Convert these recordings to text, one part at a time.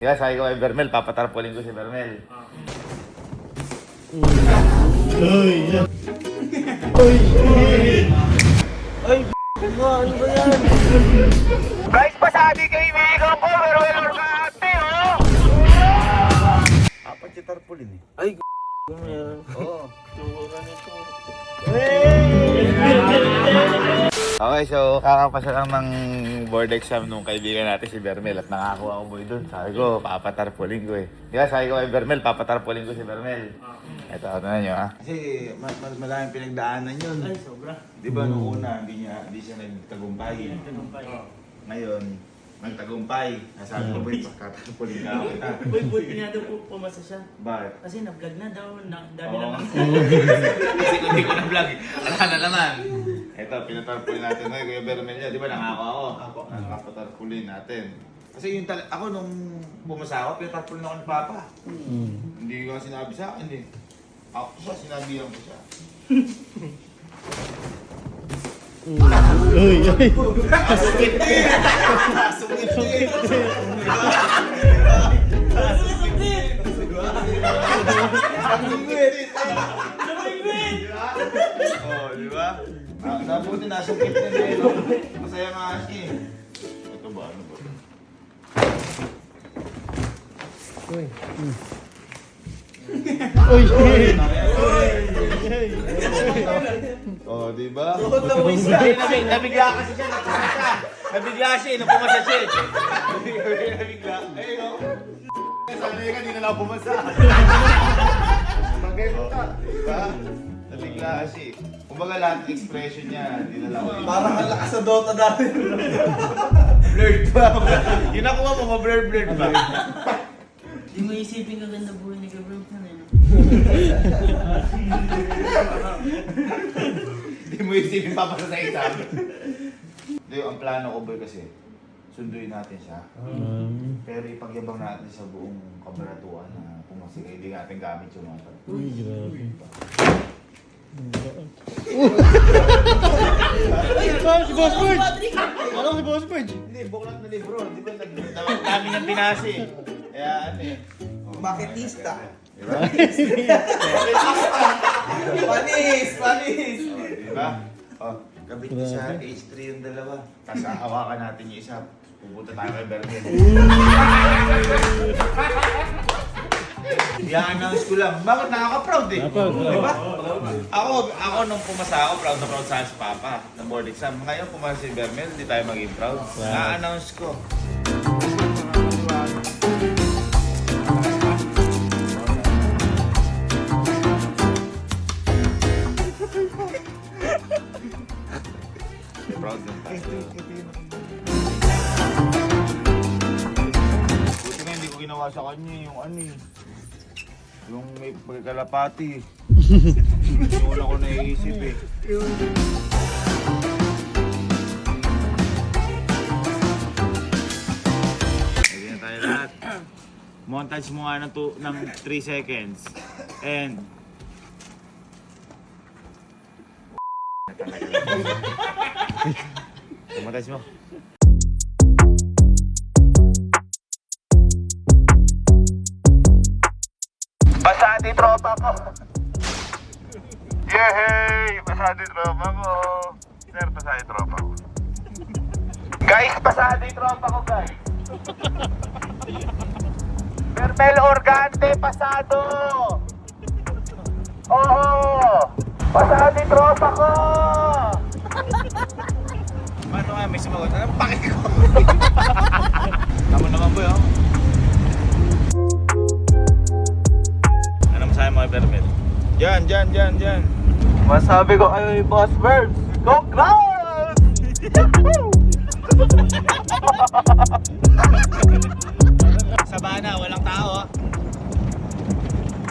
Kaya sabi ko kay Bermel, papatarpulin ko si Bermel. Ay, ano ba yan? Guys, pasabi kay Migo ko, pero yung organte, oh! Apat si tarpulin eh. Ay, ano yan? Oo. Tura nito. Okay, so kakapasa lang ng board exam nung kaibigan natin si Bermel at nakakuha ko boy dun. Sabi ko, papatarpulin ko eh. Kaya sabi ko kay Bermel, papatarpulin ko si Bermel. Ito, ano na nyo ha? Kasi maraming pinagdaanan yun. Ay, sobra. Di ba nung una, hindi siya nagtagumpay. Tagumpay. Ngayon, nagtagumpay. Sabi ko, boy, papatarpulin ka ako kita. Uy, buti nga daw po pumasa siya. Bakit? Kasi na-vlog na daw, dami Oo. naman. Kasi kung di ko na-vlog, ala na naman. Ito, pinatarpulin natin ngayon. Kuya Bermel niya, di ba nangako ako? Ako. Nakapatarpulin natin. Kasi yung ako nung bumasa ako, pinatarpulin ako ni Papa. Hindi ko nga sinabi sa akin eh. Ako siya, sinabihan ko siya. Uy, uy. Sungit eh! Sungit eh! Oh, di ba? Nabuti nasungkit na nilo. Masaya nga siya eh. Ito ba? Ano ba? Uy. Uy. Oh, di ba? Nabigla kasi siya, Nabigla siya, nung pumasa siya. Nabigla. Eh, no? Sabi ka, di na lang pumasa. Bagay mo ka. Diba? Nabigla siya. Kumbaga lahat ng expression niya, di na lang. Parang ang lakas sa Dota dati. Blurred pa. Yung nakuha mo, ma-blurred pa. Hindi mo isipin ka ganda buhay ni Gabriel na eh. Hindi mo isipin papasa sa exam. Hindi, ang plano ko boy kasi, sunduin natin siya. Pero ipagyabang natin sa buong kabaratuan na pumasig, hindi natin gamit yung mga Uy, grabe. Ay, si Boss Bird! Ano si Boss Bird? Hindi, buklat na libro. Di ba dami niyang binasi? Kaya ano eh. Maketista. Diba? Panis! Panis! Diba? Oh, kabit niya sa H3 yung dalawa. Tapos hawakan natin yung isa. Pupunta tayo kay Bermel. I-announce ko lang. Bakit nakaka-proud eh? Diba? Ako nung pumasa ako, proud na proud sa si Papa ng board exam. Ngayon pumasa si Bermel, hindi tayo maging proud. Na-announce ko. Proud din tayo. Buti nga hindi ko ginawa sa kanya yung ano eh. Yung may pagkalapati. Yung wala ko naiisip eh. Lagyan na tayo lahat. Montage mo nga ng 3 seconds. And... Montage mo. Pasadi tropa ko. Yehey! Pasadi tropa ko. Sir, pasadi tropa ko. Guys, pasadi tropa ko, guys. Bermel Organte, pasado. Oo! Pasadi tropa ko. Paano nga, may sumagot. Anong pakit ko? Tama naman po yun. Masabi mo kay Bermel. Diyan. Masabi ko ay Boss Bird. Congrats! Sabana, walang tao.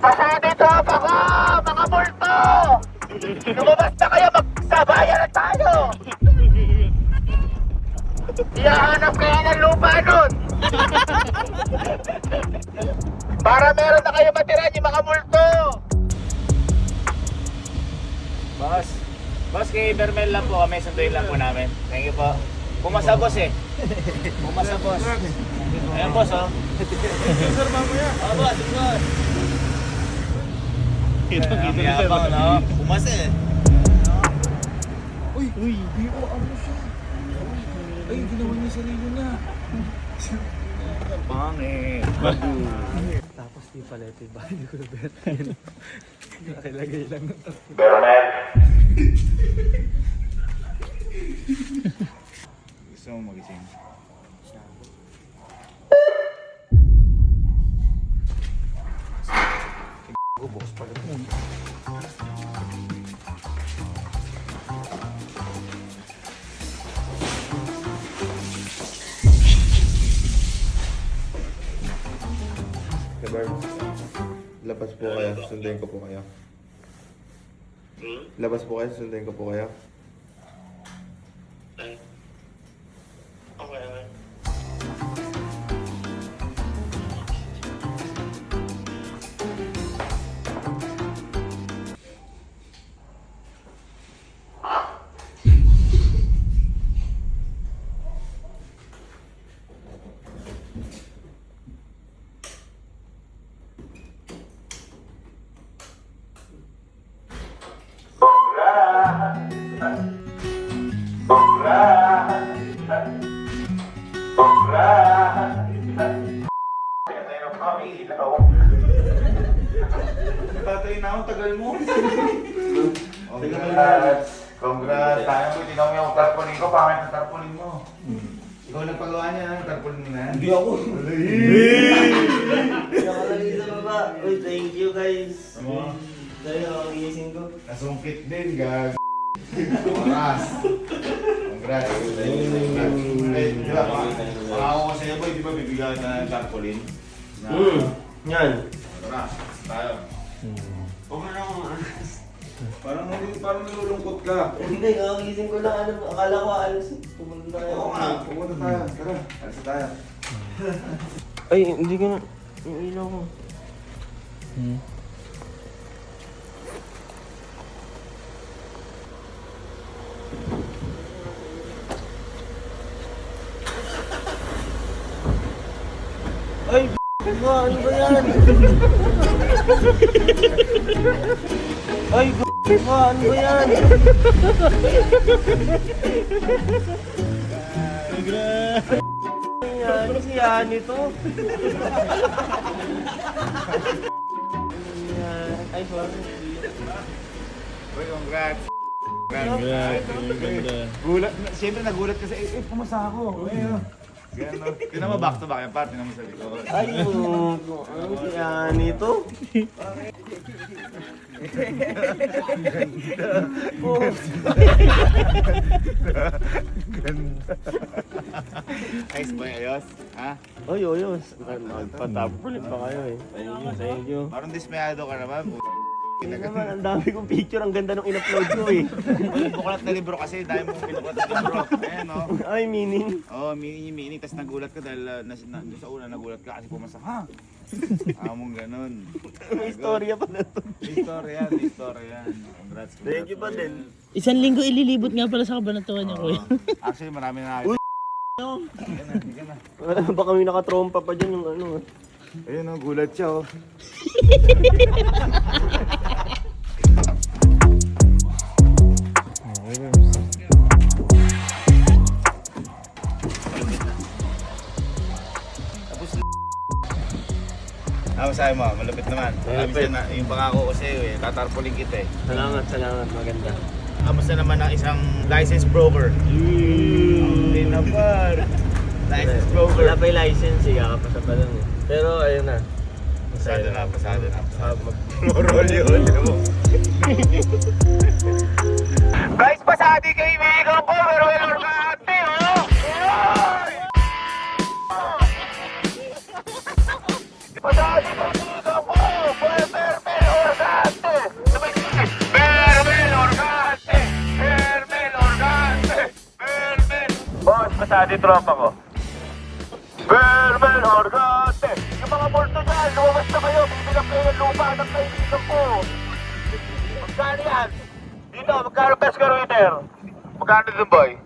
Pasado tropa ko! Mga multo! Lumabas na kayo! Magsabayan na tayo! Iyahanap kaya ng lupa nun! Para meron na kayo matira yung mga multo! Boss, kay Bermel lang po kami. Sunduin lang po namin. Thank you po. Pumasa boss eh. Pumasa boss. Ayan boss oh. Sir, mamaya. Aba, tingnan. Kita na sir. Mayabang, no? Pumas eh. Uy! Ay, ginawa niya yung sarili niya. Pangit. Tapos di pala ito yung bahay ni Kuya Ber. Nakilagay lang ng Beronel. Gusto mo magising? Bukas pala ito. Kabar, labas po kayo, sunduin ko po kayo. Labas po kayo, sunduin ko po kayo. Tatay na ako, tagal mo. Congrats. Congrats. Tayo mo, tingnan mo yung tarpaulin ko. Pangit ang tarpaulin mo. Ikaw nagpagawa niya, ang tarpaulin mo na. Hindi ako. Nakalagay sa baba. Uy, thank you guys. Ano? Dahil ako gising ko. Nasungkit din, gag. Congrats. Congrats. Eh, di ba, pangako ko sa'yo, boy, di ba bibigyan na ng tarpaulin? Yan. Tara, tayo. Huwag mo na akong parang nalulungkot ka. Hindi, kakagising ko lang. Ano, akala ko alas. Pumunta na Oo nga, pumunta tayo. Tara, alis na tayo. Ay, hindi ka na. Yung ilaw ko. Ay, ba? Ano ba yan? Ay, ba? Ano ba yan? Ano si Yani to? Ay, sorry. Uy, congrats. Congrats. Ganda. Gulat, siyempre nagulat kasi, pumasa ako. Gano'n. Tinan mo back to back yung part, tinan mo sa likod. Ay, ano si Yani to? Ayos ba yung ayos? Ha? Oy, oyos. Patapulit pa kayo eh. Thank you. Parang dismayado ka naman. Hindi naman, ang dami kong picture. Ang ganda nung in-upload ko eh. Buklat na libro kasi, dahil mong pinuklat na libro. Ayan o. Ay, meaning. Oo, meaning. Tapos nagulat ka dahil doon sa una nagulat ka kasi pumasa. Ha? Among ganun. May istorya pa na to. May story yan. Congrats. Thank you pa din. Isang linggo ililibot nga pala sa kabanatuan niya, kuya. Actually, marami na. Hindi ka na. Baka may nakatrompa pa dyan yung ano. Ayun o, gulat siya o. Tapos masabi mo, malupit naman. Malupit. Yung pangako ko sa'yo eh, tatarpulin kita eh. Salamat. Maganda. Kamusta naman ang isang licensed broker? Hindi naman. Licensed broker. Wala pa yung license eh. Kakapasa pa lang eh. Pero ayun na. Pasado na. Roll yun. Guys, pasadi kaibigan ko, pero yung organte, oh! Pasadi kaibigan ko, Bermel Organte! Bermel Organte! Bermel Organte! Bermel! Boss, pasadi tropa ko. Bermel Organte! Yung mga multo dyan, lumabas na kayo, bibilang kayo ng lupa ng kaibigan ko. Magkano yan? Dito, magkano best ka, Ruiter? Magkano dun, boy?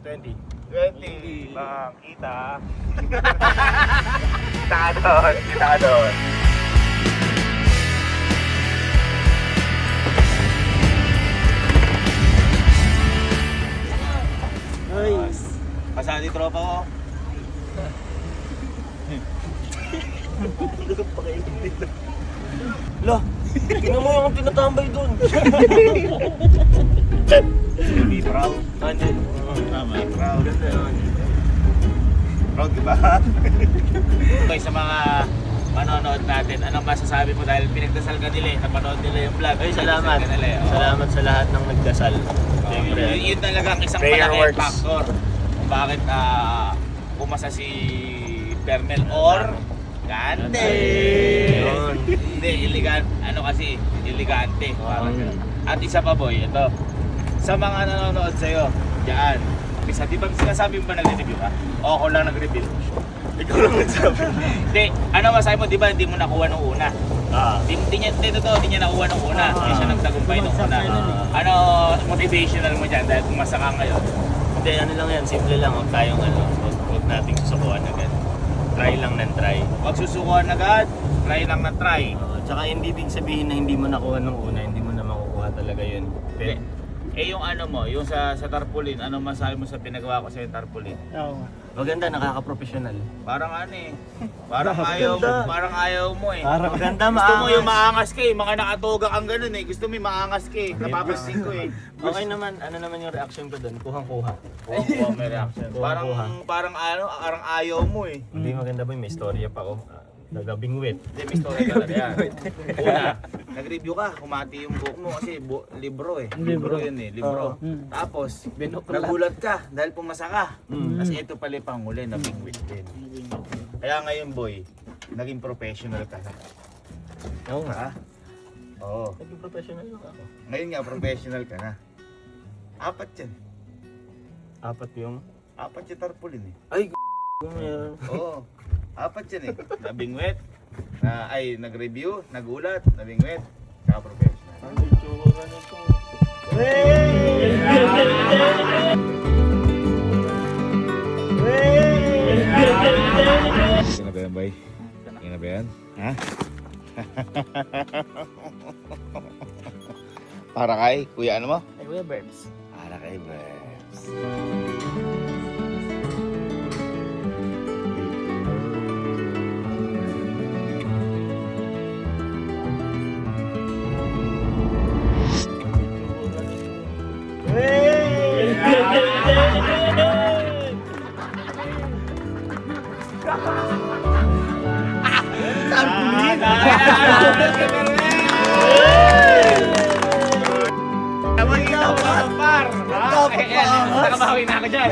20. 20. Kita. Kita doon. Pasado yung tropa ko. Lah, tingnan mo yung tinatambay doon. Be proud. Ano? Tama. Proud. Proud ka ba? Okay, sa mga manonood natin, anong masasabi mo dahil pinagdasal ka nila eh, napanood nila yung vlog. Ay, salamat. Pinagdasal ka nila eh. Oo. Salamat sa lahat ng nagdasal. Siyempre. Yun talaga ang isang Prayer malaking works. factor kung bakit pumasa si Permel or Gante. Yun. Hindi, ano kasi, elegante. Parang ganun. At isa pa boy, ito. Sa mga nanonood sa'yo, diyan. Isa, di ba sinasabi mo ba nag-review ka? O ako lang nag-review. Ikaw lang nagsabi. Hindi, ano masabi mo, di ba hindi mo nakuha nung una? Hindi niya nakuha nung una. Hindi siya nagtagumpay nung una. Ano motivational mo dyan dahil pumasa ka ngayon? Hindi, ano lang yan, simple lang. Huwag tayong huwag nating susukuan agad. Try lang ng try. Huwag susukuhan agad, try lang na try. Tsaka hindi din sabihin na hindi mo nakuha nung una, hindi mo na makukuha talaga yun. Pero, Yung ano mo, yung sa tarpaulin, ano masabi mo sa pinagawa ko sa yung tarpaulin? Oo nga. maganda, nakaka-professional. Parang ano eh. Parang ayaw mo eh. Maganda, Gusto mo maangas. yung maangas ka eh, mga nakatoga kang ganun eh. Gusto mo yung maangas ka eh. Napapansin ko eh. Okay naman, ano naman yung reaction ko doon? Kuhang-kuha. Kuha may reaction. Parang ayaw mo eh. Hindi maganda ba, may istorya pa ako. Nagabing wit. Hindi, may story talaga yan. Una, nag-review ka, humati yung book mo kasi libro eh. Libro yun eh, libro. Tapos, nagulat ka dahil pumasa ka. Kasi ito pala yung panghuli, nabingwit din. Kaya ngayon boy, naging professional ka na. Oo nga. Oo. Naging professional lang ako. Ngayon nga, professional ka na. Apat yan. Apat yung... Apat yung tarpaulin eh. Ay, yan. Oo. Apat yan eh. Nabingwit, nag-review, nagulat, nabingwit, saka professional. Ano yung tsura nito? Sige na ba yan, boy? Sige na ba yan? Ha? Para kay Kuya ano mo? Ay, Kuya Berbs. Para kay Bebs. Nakabawi na ako dyan.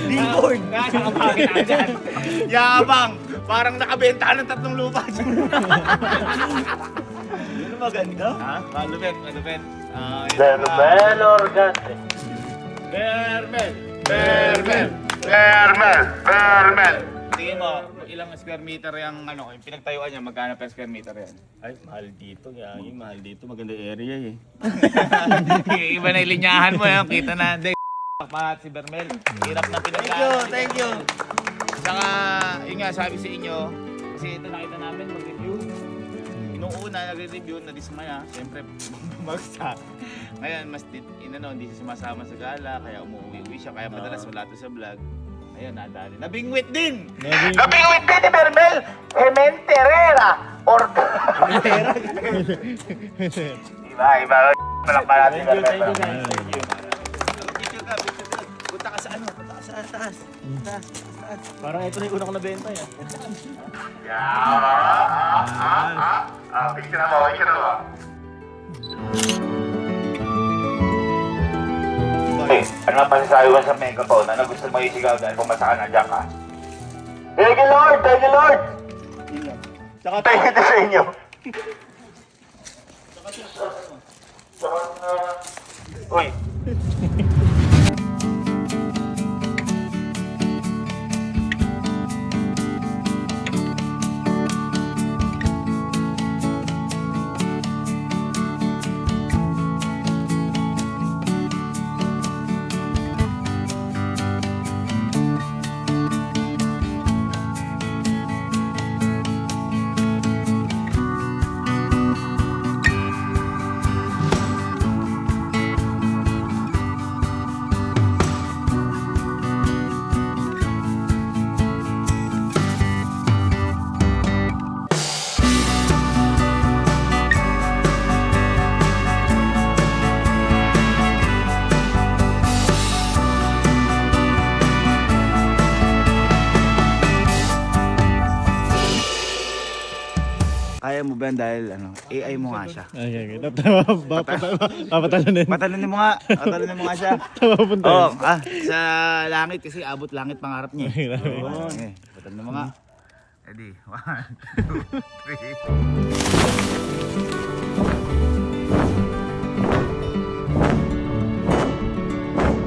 Billboard! Nakabawi na ako dyan. Yabang! Parang nakabenta ng 3 lupa dyan. Ano maganda? Ha? Malupit, malupit. Bermel Organte. Bermel! Bermel. Tingin mo, ilang square meter yung yung pinagtayuan niya, magkano per square meter yan? Ay, mahal dito. Yagi, mahal dito. Maganda area eh. Iba na ilinyahan mo yan, kita na. Hindi, pahat si Bermel. Hirap na pinaglaan. Thank you. Saka, yun nga, sabi sa inyo, kasi ito nakita namin mag-review. Nung una, nagre-review, nadismaya. Siyempre, bumagsak. Ngayon, hindi siya sumasama sa gala, kaya umuwi siya. Kaya madalas wala to sa vlog. Ayun, nadali. Nabingwit din! Nabingwit din ni Bermel. Ementerera. Iba. Palakpan natin Bermel. Thank you. Picture ka. Punta ka sa taas. Parang ito na yung una ko nabenta yan. Picture mo. Ano ang masasabi mo sa megaphone? Ano gusto mo isigaw dahil pumasa ka na dyan ka? Thank you Lord! Thank you Lord! Thank you sa inyo! Uy! kaya mo ba yan dahil ano, AI mo nga siya. Okay. Papatalunin. Patalunin mo nga. Patalunin mo nga siya. Papunta. Oo, sa langit kasi abot langit pangarap niya. Okay, patalunin mo nga. Ready? 1, 2, 3.